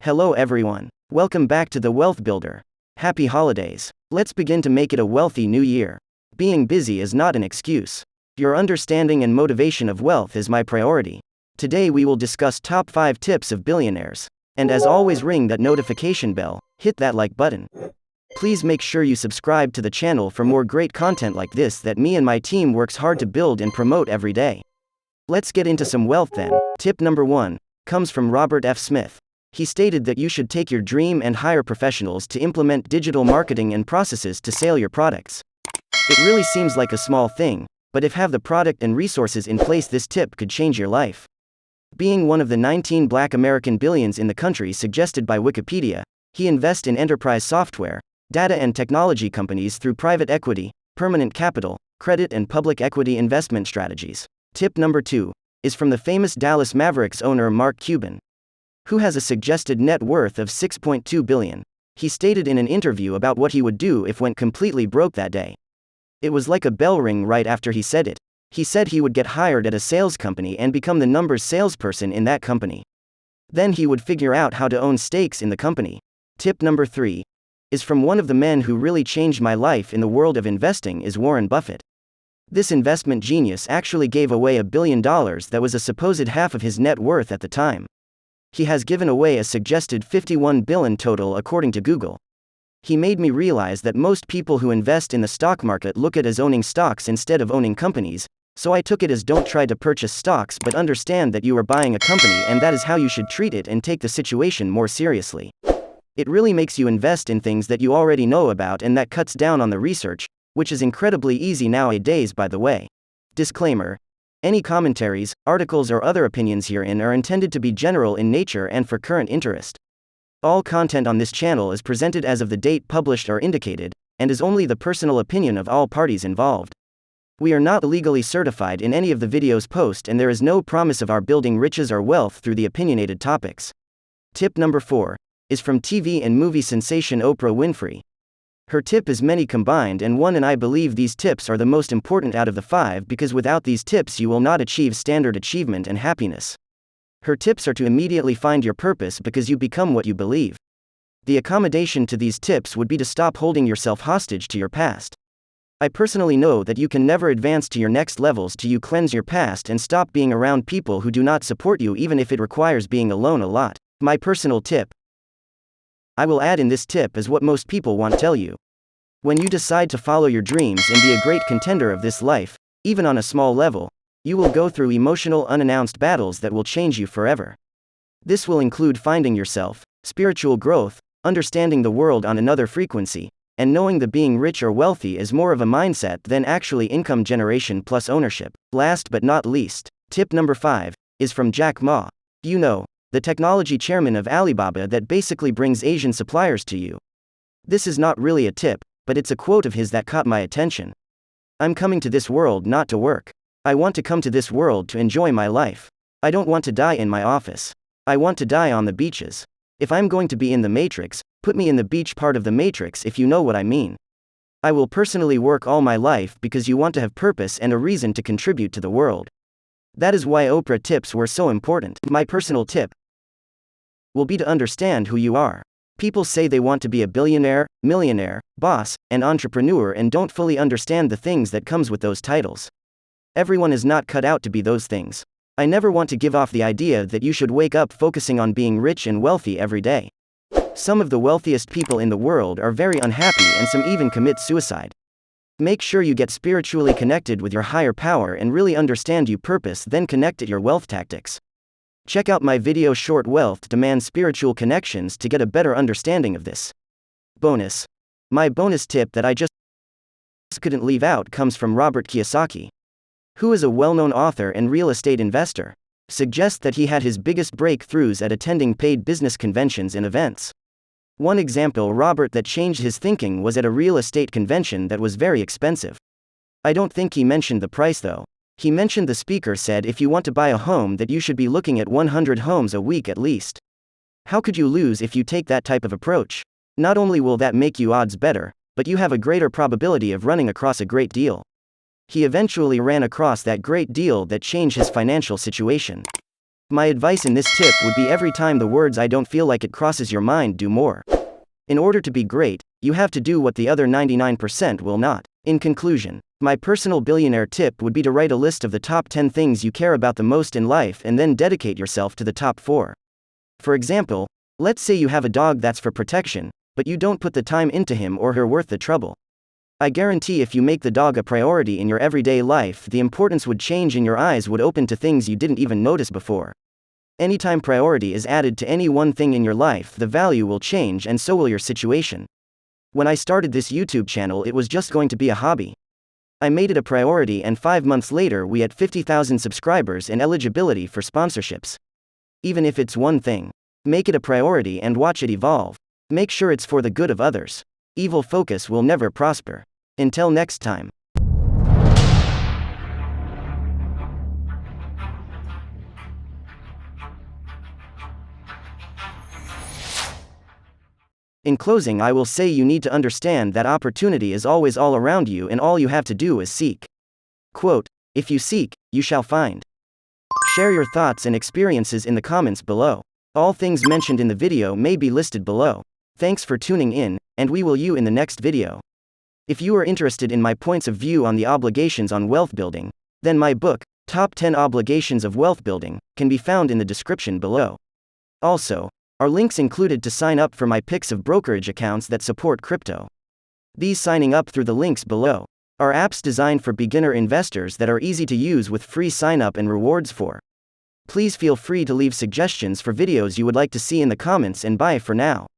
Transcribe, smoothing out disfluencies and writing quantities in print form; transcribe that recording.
Hello everyone. Welcome back to The Wealth Builder. Happy holidays. Let's begin to make it a wealthy new year. Being busy is not an excuse. Your understanding and motivation of wealth is my priority. Today we will discuss top 5 tips of billionaires. And as always, ring that notification bell, hit that like button. Please make sure you subscribe to the channel for more great content like this that me and my team works hard to build and promote every day. Let's get into some wealth then. Tip number 1 comes from Robert F. Smith. He stated that you should take your dream and hire professionals to implement digital marketing and processes to sell your products. It really seems like a small thing, but if have the product and resources in place, this tip could change your life. Being one of the 19 Black American billions in the country suggested by Wikipedia, he invests in enterprise software, data and technology companies through private equity, permanent capital, credit and public equity investment strategies. Tip number 2 is from the famous Dallas Mavericks owner Mark Cuban, who has a suggested net worth of $6.2 billion. He stated in an interview about what he would do if went completely broke that day. It was like a bell ring right after he said it. He said he would get hired at a sales company and become the numbers salesperson in that company. Then he would figure out how to own stakes in the company. Tip number 3 is from one of the men who really changed my life in the world of investing is Warren Buffett. This investment genius actually gave away $1 billion that was a supposed half of his net worth at the time. He has given away a suggested $51 billion total according to Google. He made me realize that most people who invest in the stock market look at as owning stocks instead of owning companies, so I took it as don't try to purchase stocks but understand that you are buying a company and that is how you should treat it and take the situation more seriously. It really makes you invest in things that you already know about, and that cuts down on the research, which is incredibly easy nowadays, by the way. Disclaimer: any commentaries, articles or other opinions herein are intended to be general in nature and for current interest. All content on this channel is presented as of the date published or indicated, and is only the personal opinion of all parties involved. We are not legally certified in any of the videos posted, and there is no promise of our building riches or wealth through the opinionated topics. Tip number 4 is from TV and movie sensation Oprah Winfrey. Her tip is many combined and one, and I believe these tips are the most important out of the 5 because without these tips you will not achieve standard achievement and happiness. Her tips are to immediately find your purpose because you become what you believe. The accommodation to these tips would be to stop holding yourself hostage to your past. I personally know that you can never advance to your next levels till you cleanse your past and stop being around people who do not support you, even if it requires being alone a lot. My personal tip I will add in this tip is what most people won't tell you. When you decide to follow your dreams and be a great contender of this life, even on a small level, you will go through emotional unannounced battles that will change you forever. This will include finding yourself, spiritual growth, understanding the world on another frequency, and knowing that being rich or wealthy is more of a mindset than actually income generation plus ownership. Last but not least, tip number 5 is from Jack Ma. You know, the technology chairman of Alibaba that basically brings Asian suppliers to you. This is not really a tip, but it's a quote of his that caught my attention. I'm coming to this world not to work. I want to come to this world to enjoy my life. I don't want to die in my office. I want to die on the beaches. If I'm going to be in the Matrix, put me in the beach part of the Matrix, if you know what I mean. I will personally work all my life because you want to have purpose and a reason to contribute to the world. That is why Oprah tips were so important. My personal tip will be to understand who you are. People say they want to be a billionaire, millionaire, boss, and entrepreneur and don't fully understand the things that comes with those titles. Everyone is not cut out to be those things. I never want to give off the idea that you should wake up focusing on being rich and wealthy every day. Some of the wealthiest people in the world are very unhappy and some even commit suicide. Make sure you get spiritually connected with your higher power and really understand your purpose, then connect at your wealth tactics. Check out my video Short Wealth Demands Spiritual Connections to get a better understanding of this. Bonus. My bonus tip that I just couldn't leave out comes from Robert Kiyosaki, who is a well-known author and real estate investor. Suggests that he had his biggest breakthroughs at attending paid business conventions and events. One example Robert that changed his thinking was at a real estate convention that was very expensive. I don't think he mentioned the price though. He mentioned the speaker said if you want to buy a home that you should be looking at 100 homes a week at least. How could you lose if you take that type of approach? Not only will that make you odds better, but you have a greater probability of running across a great deal. He eventually ran across that great deal that changed his financial situation. My advice in this tip would be every time the words "I don't feel like it" crosses your mind, do more. In order to be great, you have to do what the other 99% will not. In conclusion, my personal billionaire tip would be to write a list of the top 10 things you care about the most in life and then dedicate yourself to the top 4. For example, let's say you have a dog that's for protection, but you don't put the time into him or her worth the trouble. I guarantee if you make the dog a priority in your everyday life, the importance would change and your eyes would open to things you didn't even notice before. Anytime priority is added to any one thing in your life, the value will change and so will your situation. When I started this YouTube channel, it was just going to be a hobby. I made it a priority and 5 months later we had 50,000 subscribers and eligibility for sponsorships. Even if it's one thing, make it a priority and watch it evolve. Make sure it's for the good of others. Evil focus will never prosper. Until next time. In closing, I will say you need to understand that opportunity is always all around you and all you have to do is seek. Quote, "If you seek, you shall find." Share your thoughts and experiences in the comments below. All things mentioned in the video may be listed below. Thanks for tuning in, and we will see you in the next video. If you are interested in my points of view on the obligations on wealth building, then my book, Top 10 Obligations of Wealth Building, can be found in the description below. Also, are links included to sign up for my picks of brokerage accounts that support crypto. These signing up through the links below are apps designed for beginner investors that are easy to use with free sign up and rewards for. Please feel free to leave suggestions for videos you would like to see in the comments, and bye for now.